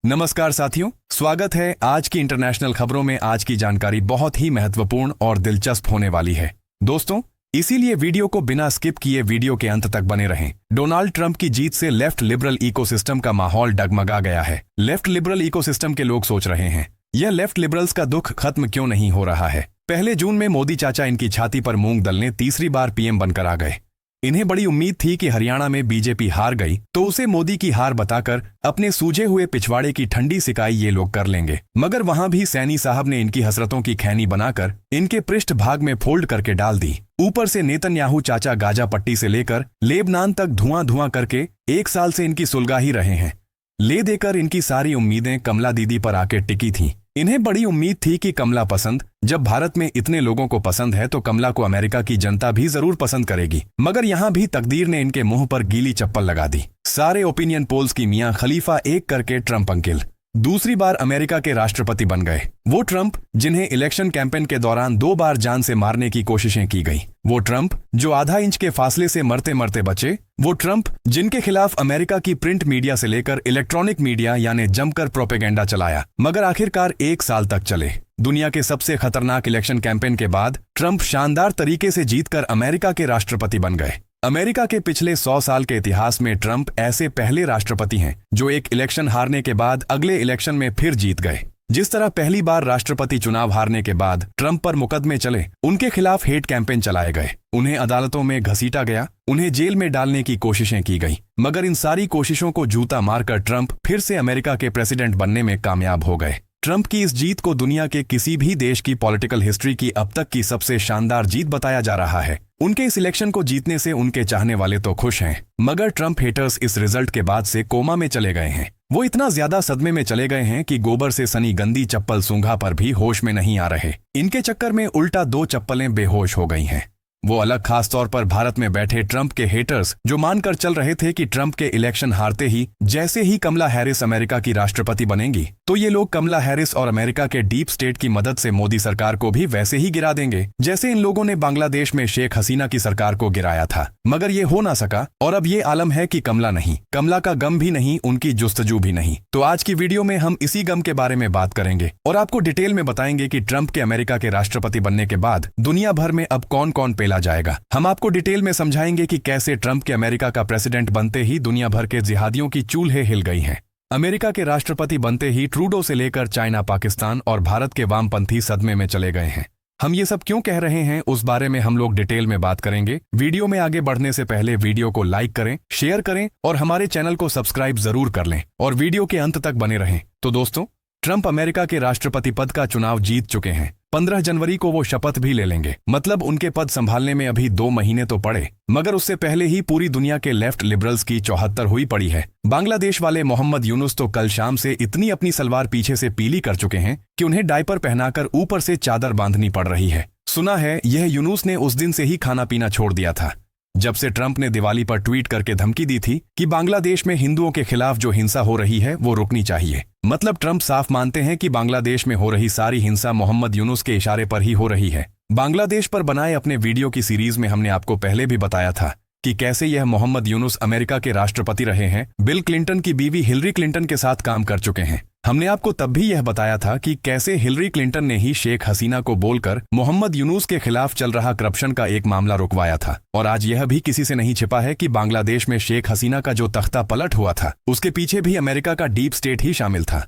नमस्कार साथियों, स्वागत है आज की इंटरनेशनल खबरों में। आज की जानकारी बहुत ही महत्वपूर्ण और दिलचस्प होने वाली है दोस्तों, इसीलिए वीडियो को बिना स्किप किए वीडियो के अंत तक बने रहें। डोनाल्ड ट्रंप की जीत से लेफ्ट लिबरल इकोसिस्टम का माहौल डगमगा गया है। लेफ्ट लिबरल इकोसिस्टम के लोग सोच रहे हैं, यह लेफ्ट लिबरल्स का दुख खत्म क्यों नहीं हो रहा है। पहले जून में मोदी चाचा इनकी छाती पर मूंग दलने तीसरी बार पीएम बनकर आ गए। इन्हें बड़ी उम्मीद थी कि हरियाणा में बीजेपी हार गई तो उसे मोदी की हार बताकर अपने सूजे हुए पिछवाड़े की ठंडी सिकाई ये लोग कर लेंगे। मगर वहां भी सैनी साहब ने इनकी हसरतों की खैनी बनाकर इनके पृष्ठ भाग में फोल्ड करके डाल दी। ऊपर से नेतन्याहू चाचा गाजा पट्टी से लेकर लेबनान तक धुआं धुआं करके 1 साल से इनकी सुलगा ही रहे हैं। ले देकर इनकी सारी उम्मीदें कमला दीदी पर आके टिकी थीं। इन्हें बड़ी उम्मीद थी कि कमला पसंद, जब भारत में इतने लोगों को पसंद है तो कमला को अमेरिका की जनता भी जरूर पसंद करेगी। मगर यहाँ भी तकदीर ने इनके मुंह पर गीली चप्पल लगा दी। सारे ओपिनियन पोल्स की मियां खलीफा एक करके ट्रंप अंकिल दूसरी बार अमेरिका के राष्ट्रपति बन गए। वो ट्रंप जिन्हें इलेक्शन कैंपेन के दौरान 2 बार जान से मारने की कोशिशें की गई। वो ट्रंप जो आधा इंच के फासले से मरते मरते बचे। वो ट्रंप जिनके खिलाफ अमेरिका की प्रिंट मीडिया से लेकर इलेक्ट्रॉनिक मीडिया यानी जमकर प्रोपेगेंडा चलाया, मगर आखिरकार 1 साल तक चले। दुनिया के सबसे खतरनाक इलेक्शन कैंपेन के बाद ट्रंप शानदार तरीके से जीतकर अमेरिका के राष्ट्रपति बन गए। अमेरिका के पिछले 100 साल के इतिहास में ट्रंप ऐसे पहले राष्ट्रपति हैं जो एक इलेक्शन हारने के बाद अगले इलेक्शन में फिर जीत गए। जिस तरह पहली बार राष्ट्रपति चुनाव हारने के बाद ट्रंप पर मुकदमे चले, उनके खिलाफ हेट कैंपेन चलाए गए, उन्हें अदालतों में घसीटा गया, उन्हें जेल में डालने की कोशिशें की गई, मगर इन सारी कोशिशों को जूता मारकर ट्रंप फिर से अमेरिका के प्रेसिडेंट बनने में कामयाब हो गए। ट्रंप की इस जीत को दुनिया के किसी भी देश की पॉलिटिकल हिस्ट्री की अब तक की सबसे शानदार जीत बताया जा रहा है। उनके इस इलेक्शन को जीतने से उनके चाहने वाले तो खुश हैं, मगर ट्रंप हेटर्स इस रिजल्ट के बाद से कोमा में चले गए हैं। वो इतना ज्यादा सदमे में चले गए हैं कि गोबर से सनी गंदी चप्पल सूंघा पर भी होश में नहीं आ रहे। इनके चक्कर में उल्टा 2 चप्पलें बेहोश हो गई हैं। वो अलग खास तौर पर भारत में बैठे ट्रंप के हेटर्स जो मानकर चल रहे थे कि ट्रंप के इलेक्शन हारते ही जैसे ही कमला हैरिस अमेरिका की राष्ट्रपति बनेंगी तो ये लोग कमला हैरिस और अमेरिका के डीप स्टेट की मदद से मोदी सरकार को भी वैसे ही गिरा देंगे जैसे इन लोगों ने बांग्लादेश में शेख हसीना की सरकार को गिराया था। मगर ये हो ना सका और अब ये आलम है कि कमला नहीं, कमला का गम भी नहीं, उनकी जुस्तजू भी नहीं। तो आज की वीडियो में हम इसी गम के बारे में बात करेंगे और आपको डिटेल में बताएंगे कि ट्रंप के अमेरिका के राष्ट्रपति बनने के बाद दुनिया भर में अब कौन कौन पेला जाएगा। हम आपको डिटेल में समझाएंगे कि कैसे ट्रंप के अमेरिका का प्रेसिडेंट बनते ही दुनिया भर के जिहादियों की चूल्हे हिल गई हैं। अमेरिका के राष्ट्रपति बनते ही ट्रूडो से लेकर चाइना, पाकिस्तान और भारत के वामपंथी सदमे में चले गए हैं। हम ये सब क्यों कह रहे हैं उस बारे में हम लोग डिटेल में बात करेंगे। वीडियो में आगे बढ़ने से पहले वीडियो को लाइक करें, शेयर करें और हमारे चैनल को सब्सक्राइब जरूर कर लें और वीडियो के अंत तक बने रहें। तो दोस्तों, ट्रंप अमेरिका के राष्ट्रपति पद का चुनाव जीत चुके हैं। 15 जनवरी को वो शपथ भी ले लेंगे, मतलब उनके पद संभालने में अभी 2 महीने तो पड़े, मगर उससे पहले ही पूरी दुनिया के लेफ्ट लिबरल्स की 74 हुई पड़ी है। बांग्लादेश वाले मोहम्मद यूनुस तो कल शाम से इतनी अपनी सलवार पीछे से पीली कर चुके हैं कि उन्हें डायपर पहनाकर ऊपर से चादर बांधनी पड़ रही है। सुना है यह यूनुस ने उस दिन से ही खाना पीना छोड़ दिया था जब से ट्रंप ने दिवाली पर ट्वीट करके धमकी दी थी कि बांग्लादेश में हिंदुओं के खिलाफ जो हिंसा हो रही है वो रुकनी चाहिए। मतलब ट्रंप साफ मानते हैं कि बांग्लादेश में हो रही सारी हिंसा मोहम्मद यूनुस के इशारे पर ही हो रही है। बांग्लादेश पर बनाए अपने वीडियो की सीरीज में हमने आपको पहले भी बताया था कि कैसे यह मोहम्मद यूनुस अमेरिका के राष्ट्रपति रहे हैं, बिल क्लिंटन की बीवी हिलरी क्लिंटन के साथ काम कर चुके हैं। हमने आपको तब भी यह बताया था कि कैसे हिलरी क्लिंटन ने ही शेख हसीना को बोलकर मोहम्मद यूनुस के खिलाफ चल रहा करप्शन का एक मामला रुकवाया था। और आज यह भी किसी से नहीं छिपा है कि बांग्लादेश में शेख हसीना का जो तख्ता पलट हुआ था उसके पीछे भी अमेरिका का डीप स्टेट ही शामिल था।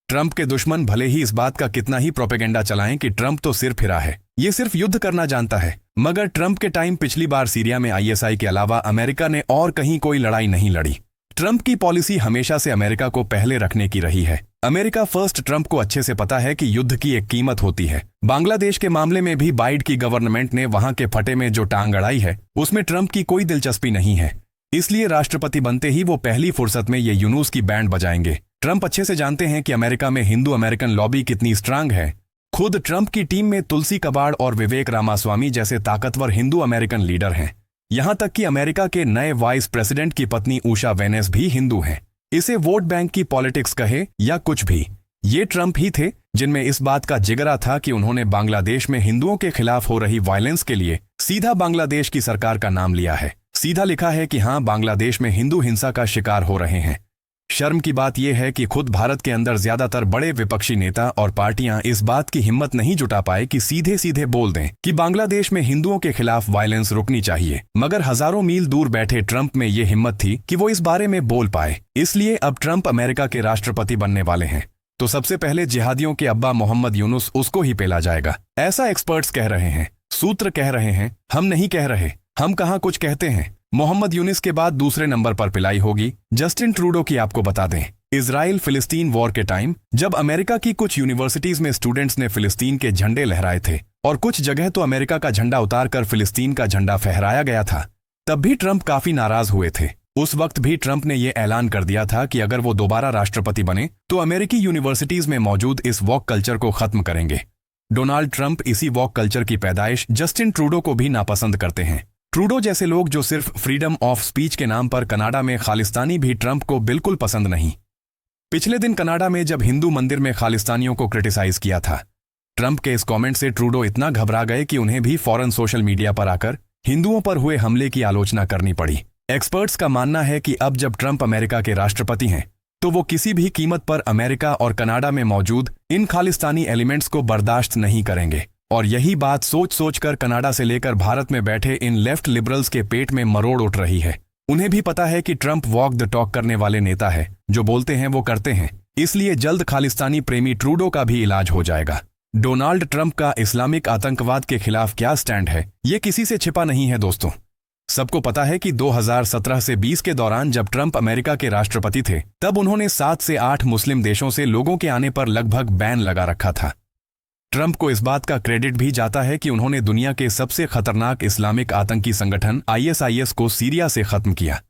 ट्रंप के दुश्मन भले ही इस बात का कितना ही प्रोपेगेंडा चलाएं कि ट्रंप तो सिर फिरा है, ये सिर्फ युद्ध करना जानता है, मगर ट्रंप के टाइम पिछली बार सीरिया में ISI के अलावा अमेरिका ने और कहीं कोई लड़ाई नहीं लड़ी। ट्रंप की पॉलिसी हमेशा से अमेरिका को पहले रखने की रही है। America first. ट्रंप को अच्छे से पता है कि युद्ध की एक कीमत होती है। बांग्लादेश के मामले में भी बाइडेन की गवर्नमेंट ने वहां के फटे में जो टांग अड़ाई है उसमें ट्रंप की कोई दिलचस्पी नहीं है। इसलिए राष्ट्रपति बनते ही वो पहली फुर्सत में ये यूनुस की बैंड बजाएंगे। ट्रंप अच्छे से जानते हैं कि अमेरिका में हिंदू अमेरिकन लॉबी कितनी स्ट्रांग है। खुद ट्रंप की टीम में तुलसी कबाड़ और विवेक रामास्वामी जैसे ताकतवर हिंदू अमेरिकन लीडर हैं। यहां तक कि अमेरिका के नए वाइस प्रेसिडेंट की पत्नी उषा वेनेस भी हिंदू हैं। इसे वोट बैंक की पॉलिटिक्स कहे या कुछ भी, ये ट्रंप ही थे जिनमें इस बात का जिगरा था कि उन्होंने बांग्लादेश में हिंदुओं के खिलाफ हो रही वायलेंस के लिए सीधा बांग्लादेश की सरकार का नाम लिया है। सीधा लिखा है कि हां, बांग्लादेश में हिंदू हिंसा का शिकार हो रहे हैं। शर्म की बात यह है कि खुद भारत के अंदर ज्यादातर बड़े विपक्षी नेता और पार्टियां इस बात की हिम्मत नहीं जुटा पाए कि सीधे सीधे बोल दें कि बांग्लादेश में हिंदुओं के खिलाफ वायलेंस रुकनी चाहिए। मगर हजारों मील दूर बैठे ट्रंप में ये हिम्मत थी कि वो इस बारे में बोल पाए। इसलिए अब ट्रंप अमेरिका के राष्ट्रपति बनने वाले हैं तो सबसे पहले जिहादियों के अब्बा मोहम्मद यूनुस उसको ही पेला जाएगा, ऐसा एक्सपर्ट्स कह रहे हैं, सूत्र कह रहे हैं। हम नहीं कह रहे, हम कहाँ कुछ कहते हैं। मोहम्मद यूनुस के बाद दूसरे नंबर पर पिलाई होगी जस्टिन ट्रूडो की। आपको बता दें, इजराइल फिलिस्तीन वॉर के टाइम जब अमेरिका की कुछ यूनिवर्सिटीज में स्टूडेंट्स ने फिलिस्तीन के झंडे लहराए थे और कुछ जगह तो अमेरिका का झंडा उतारकर फिलिस्तीन का झंडा फहराया गया था, तब भी ट्रंप काफी नाराज हुए थे। उस वक्त भी ट्रंप ने यह ऐलान कर दिया था कि अगर वो दोबारा राष्ट्रपति बने तो अमेरिकी यूनिवर्सिटीज में मौजूद इस वॉक कल्चर को खत्म करेंगे। डोनाल्ड ट्रंप इसी वॉक कल्चर की पैदाइश जस्टिन ट्रूडो को भी नापसंद करते हैं। ट्रूडो जैसे लोग जो सिर्फ फ्रीडम ऑफ स्पीच के नाम पर कनाडा में खालिस्तानी भी ट्रंप को बिल्कुल पसंद नहीं। पिछले दिन कनाडा में जब हिंदू मंदिर में खालिस्तानियों को क्रिटिसाइज किया था, ट्रंप के इस कमेंट से ट्रूडो इतना घबरा गए कि उन्हें भी फौरन सोशल मीडिया पर आकर हिंदुओं पर हुए हमले की आलोचना करनी पड़ी। एक्सपर्ट्स का मानना है कि अब जब ट्रंप अमेरिका के राष्ट्रपति हैं तो वो किसी भी कीमत पर अमेरिका और कनाडा में मौजूद इन खालिस्तानी एलिमेंट्स को बर्दाश्त नहीं करेंगे। और यही बात सोच सोच कर कनाडा से लेकर भारत में बैठे इन लेफ्ट लिबरल्स के पेट में मरोड़ उठ रही है। उन्हें भी पता है कि ट्रंप वॉक द टॉक करने वाले नेता है, जो बोलते हैं वो करते हैं। इसलिए जल्द खालिस्तानी प्रेमी ट्रूडो का भी इलाज हो जाएगा। डोनाल्ड ट्रंप का इस्लामिक आतंकवाद के खिलाफ क्या स्टैंड है, ये किसी से छिपा नहीं है दोस्तों। सबको पता है कि 2017 से 20 के दौरान जब ट्रंप अमेरिका के राष्ट्रपति थे, तब उन्होंने 7 से 8 मुस्लिम देशों से लोगों के आने पर लगभग बैन लगा रखा था। ट्रंप को इस बात का क्रेडिट भी जाता है कि उन्होंने दुनिया के सबसे खतरनाक इस्लामिक आतंकी संगठन ISIS को सीरिया से खत्म किया।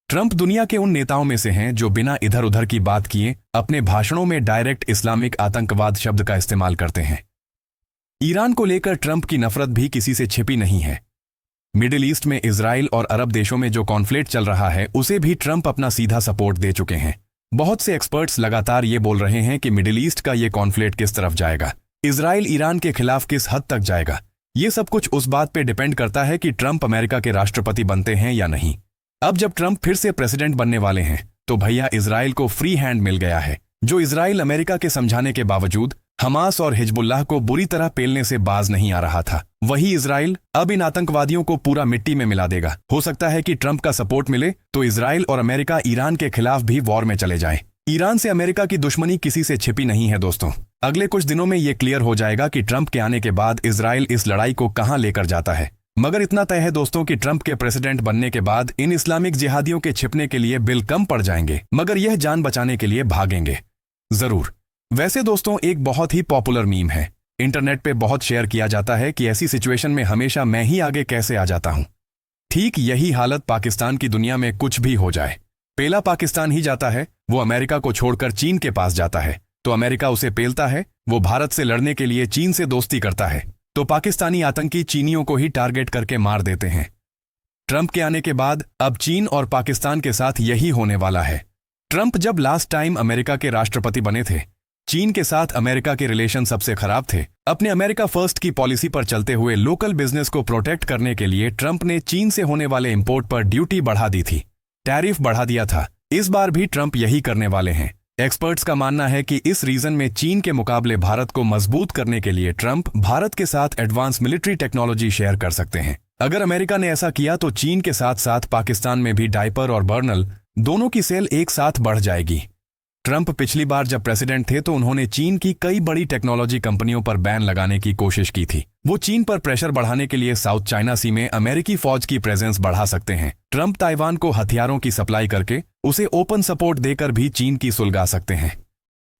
ट्रंप दुनिया के उन नेताओं में से हैं जो बिना इधर उधर की बात किए अपने भाषणों में डायरेक्ट इस्लामिक आतंकवाद शब्द का इस्तेमाल करते हैं। ईरान को लेकर ट्रंप की नफरत भी किसी से छिपी नहीं है। मिडिल ईस्ट में इजराइल और अरब देशों में जो कॉन्फ्लिक्ट चल रहा है उसे भी ट्रंप अपना सीधा सपोर्ट दे चुके हैं। बहुत से एक्सपर्ट्स लगातार ये बोल रहे हैं कि मिडिल ईस्ट का ये कॉन्फ्लिक्ट किस तरफ जाएगा, इजराइल ईरान के खिलाफ किस हद तक जाएगा। ये सब कुछ उस बात पे डिपेंड करता है कि ट्रंप अमेरिका के राष्ट्रपति बनते हैं या नहीं। अब जब ट्रंप फिर से प्रेसिडेंट बनने वाले हैं तो भैया इजराइल को फ्री हैंड मिल गया है, जो इजराइल अमेरिका के समझाने के बावजूद हमास और हिजबुल्लाह को बुरी तरह पेलने से बाज नहीं आ रहा था। वही इजराइल अब इन आतंकवादियों को पूरा मिट्टी में मिला देगा। हो सकता है कि ट्रंप का सपोर्ट मिले तो इजराइल और अमेरिका ईरान के खिलाफ भी वॉर में चले जाएं। ईरान से अमेरिका की दुश्मनी किसी से छिपी नहीं है दोस्तों। अगले कुछ दिनों में ये क्लियर हो जाएगा कि ट्रंप के आने के बाद इजराइल इस लड़ाई को कहां लेकर जाता है। मगर इतना तय है दोस्तों कि ट्रंप के प्रेसिडेंट बनने के बाद इन इस्लामिक जिहादियों के छिपने के लिए बिल कम पड़ जाएंगे, मगर यह जान बचाने के लिए भागेंगे जरूर। वैसे दोस्तों एक बहुत ही पॉपुलर मीम है, इंटरनेट पे बहुत शेयर किया जाता है कि ऐसी सिचुएशन में हमेशा मैं ही आगे कैसे आ जाता हूं। ठीक यही हालत पाकिस्तान की दुनिया में कुछ भी हो जाए, पेला पाकिस्तान ही जाता है। वो अमेरिका को छोड़कर चीन के पास जाता है तो अमेरिका उसे पेलता है। वो भारत से लड़ने के लिए चीन से दोस्ती करता है तो पाकिस्तानी आतंकी चीनियों को ही टारगेट करके मार देते हैं। ट्रंप के आने के बाद अब चीन और पाकिस्तान के साथ यही होने वाला है। ट्रंप जब लास्ट टाइम अमेरिका के राष्ट्रपति बने थे, चीन के साथ अमेरिका के रिलेशन सबसे खराब थे। अपने अमेरिका फर्स्ट की पॉलिसी पर चलते हुए लोकल बिजनेस को प्रोटेक्ट करने के लिए ट्रंप ने चीन से होने वाले इंपोर्ट पर ड्यूटी बढ़ा दी थी, टैरिफ बढ़ा दिया था। इस बार भी ट्रंप यही करने वाले हैं। एक्सपर्ट्स का मानना है कि इस रीजन में चीन के मुकाबले भारत को मजबूत करने के लिए ट्रंप भारत के साथ एडवांस मिलिट्री टेक्नोलॉजी शेयर कर सकते हैं। अगर अमेरिका ने ऐसा किया तो चीन के साथ साथ पाकिस्तान में भी डायपर और बर्नल दोनों की सेल एक साथ बढ़ जाएगी। ट्रंप पिछली बार जब प्रेसिडेंट थे तो उन्होंने चीन की कई बड़ी टेक्नोलॉजी कंपनियों पर बैन लगाने की कोशिश की थी। वो चीन पर प्रेशर बढ़ाने के लिए साउथ चाइना सी में अमेरिकी फौज की प्रेजेंस बढ़ा सकते हैं। ट्रंप ताइवान को हथियारों की सप्लाई करके उसे ओपन सपोर्ट देकर भी चीन की सुलगा सकते हैं।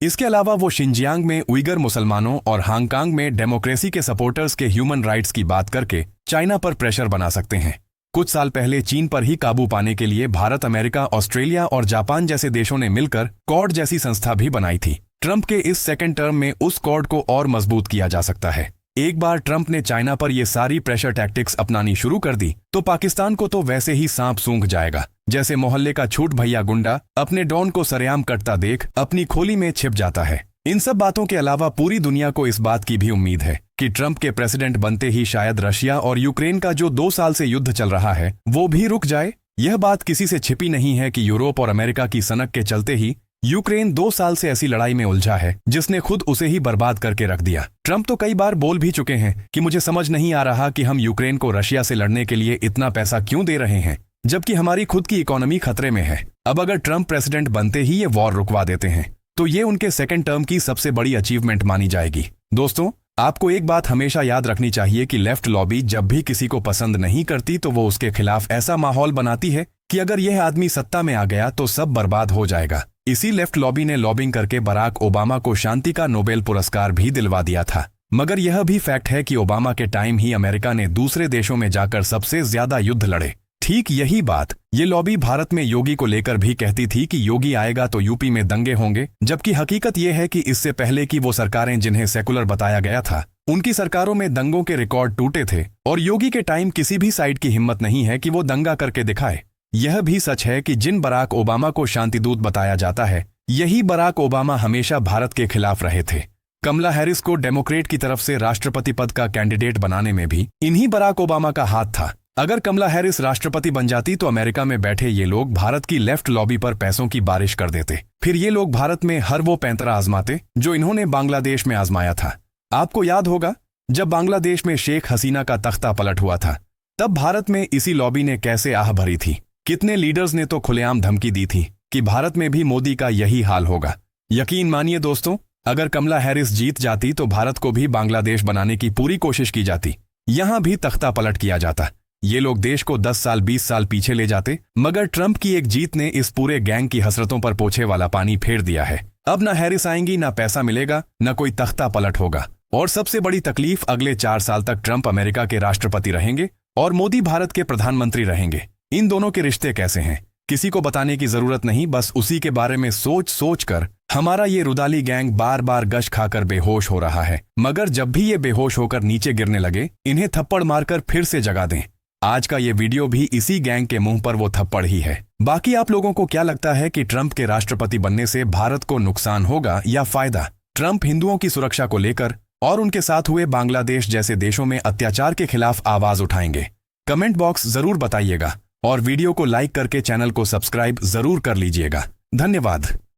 इसके अलावा वो शिनजियांग में उइगर मुसलमानों और हांगकांग में डेमोक्रेसी के सपोर्टर्स के ह्यूमन राइट्स की बात करके चाइना पर प्रेशर बना सकते हैं। कुछ साल पहले चीन पर ही काबू पाने के लिए भारत, अमेरिका, ऑस्ट्रेलिया और जापान जैसे देशों ने मिलकर क्वाड जैसी संस्था भी बनाई थी। ट्रंप के इस सेकेंड टर्म में उस क्वाड को और मजबूत किया जा सकता है। एक बार ट्रंप ने चाइना पर ये सारी प्रेशर टैक्टिक्स अपनानी शुरू कर दी तो पाकिस्तान को तो वैसे ही सांप सूंघ जाएगा। जैसे मोहल्ले का छूट भैया गुंडा अपने डॉन को सरेआम कटता देख अपनी खोली में छिप जाता है। इन सब बातों के अलावा पूरी दुनिया को इस बात की भी उम्मीद है कि ट्रंप के प्रेसिडेंट बनते ही शायद रशिया और यूक्रेन का जो 2 साल से युद्ध चल रहा है वो भी रुक जाए। यह बात किसी से छिपी नहीं है कि यूरोप और अमेरिका की सनक के चलते ही यूक्रेन 2 साल से ऐसी लड़ाई में उलझा है जिसने खुद उसे ही बर्बाद करके रख दिया। ट्रंप तो कई बार बोल भी चुके हैं कि मुझे समझ नहीं आ रहा कि हम यूक्रेन को रशिया से लड़ने के लिए इतना पैसा क्यों दे रहे हैं, जबकि हमारी खुद की इकोनॉमी खतरे में है। अब अगर ट्रंप प्रेसिडेंट बनते ही ये वॉर रुकवा देते हैं तो ये उनके सेकेंड टर्म की सबसे बड़ी अचीवमेंट मानी जाएगी। दोस्तों, आपको एक बात हमेशा याद रखनी चाहिए कि लेफ्ट लॉबी जब भी किसी को पसंद नहीं करती तो वो उसके खिलाफ ऐसा माहौल बनाती है कि अगर यह आदमी सत्ता में आ गया तो सब बर्बाद हो जाएगा। इसी लेफ्ट लॉबी ने लॉबिंग करके बराक ओबामा को शांति का नोबेल पुरस्कार भी दिलवा दिया था। मगर यह भी फैक्ट है कि ओबामा के टाइम ही अमेरिका ने दूसरे देशों में जाकर सबसे ज्यादा युद्ध लड़े। ठीक यही बात ये लॉबी भारत में योगी को लेकर भी कहती थी कि योगी आएगा तो यूपी में दंगे होंगे, जबकि हकीकत यह है कि इससे पहले की वो सरकारें जिन्हें सेकुलर बताया गया था उनकी सरकारों में दंगों के रिकॉर्ड टूटे थे और योगी के टाइम किसी भी साइड की हिम्मत नहीं है कि वो दंगा करके दिखाए। यह भी सच है कि जिन बराक ओबामा को शांतिदूत बताया जाता है यही बराक ओबामा हमेशा भारत के खिलाफ रहे थे। कमला हैरिस को डेमोक्रेट की तरफ से राष्ट्रपति पद का कैंडिडेट बनाने में भी इन्हीं बराक ओबामा का हाथ था। अगर कमला हैरिस राष्ट्रपति बन जाती तो अमेरिका में बैठे ये लोग भारत की लेफ्ट लॉबी पर पैसों की बारिश कर देते। फिर ये लोग भारत में हर वो पैंतरा आजमाते जो इन्होंने बांग्लादेश में आजमाया था। आपको याद होगा जब बांग्लादेश में शेख हसीना का तख्ता पलट हुआ था तब भारत में इसी लॉबी ने कैसे आह भरी थी। कितने लीडर्स ने तो खुलेआम धमकी दी थी कि भारत में भी मोदी का यही हाल होगा। यकीन मानिए दोस्तों, अगर कमला हैरिस जीत जाती तो भारत को भी बांग्लादेश बनाने की पूरी कोशिश की जाती, यहां भी तख्ता पलट किया जाता। ये लोग देश को 10 साल 20 साल पीछे ले जाते। मगर ट्रंप की एक जीत ने इस पूरे गैंग की हसरतों पर पोछे वाला पानी फेर दिया है। अब ना हैरिस आएंगी, ना पैसा मिलेगा, ना कोई तख्ता पलट होगा। और सबसे बड़ी तकलीफ, अगले 4 साल तक ट्रंप अमेरिका के राष्ट्रपति रहेंगे और मोदी भारत के प्रधानमंत्री रहेंगे। इन दोनों के रिश्ते कैसे हैं किसी को बताने की जरूरत नहीं, बस उसी के बारे में सोच सोच कर हमारा ये रुदाली गैंग बार बार गश खाकर बेहोश हो रहा है। मगर जब भी ये बेहोश होकर नीचे गिरने लगे इन्हें थप्पड़ मारकर फिर से जगा दें। आज का ये वीडियो भी इसी गैंग के मुंह पर वो थप्पड़ ही है। बाकी आप लोगों को क्या लगता है कि ट्रंप के राष्ट्रपति बनने से भारत को नुकसान होगा या फायदा? ट्रंप हिंदुओं की सुरक्षा को लेकर और उनके साथ हुए बांग्लादेश जैसे देशों में अत्याचार के खिलाफ आवाज उठाएंगे? कमेंट बॉक्स जरूर बताइएगा और वीडियो को लाइक करके चैनल को सब्सक्राइब जरूर कर लीजिएगा। धन्यवाद।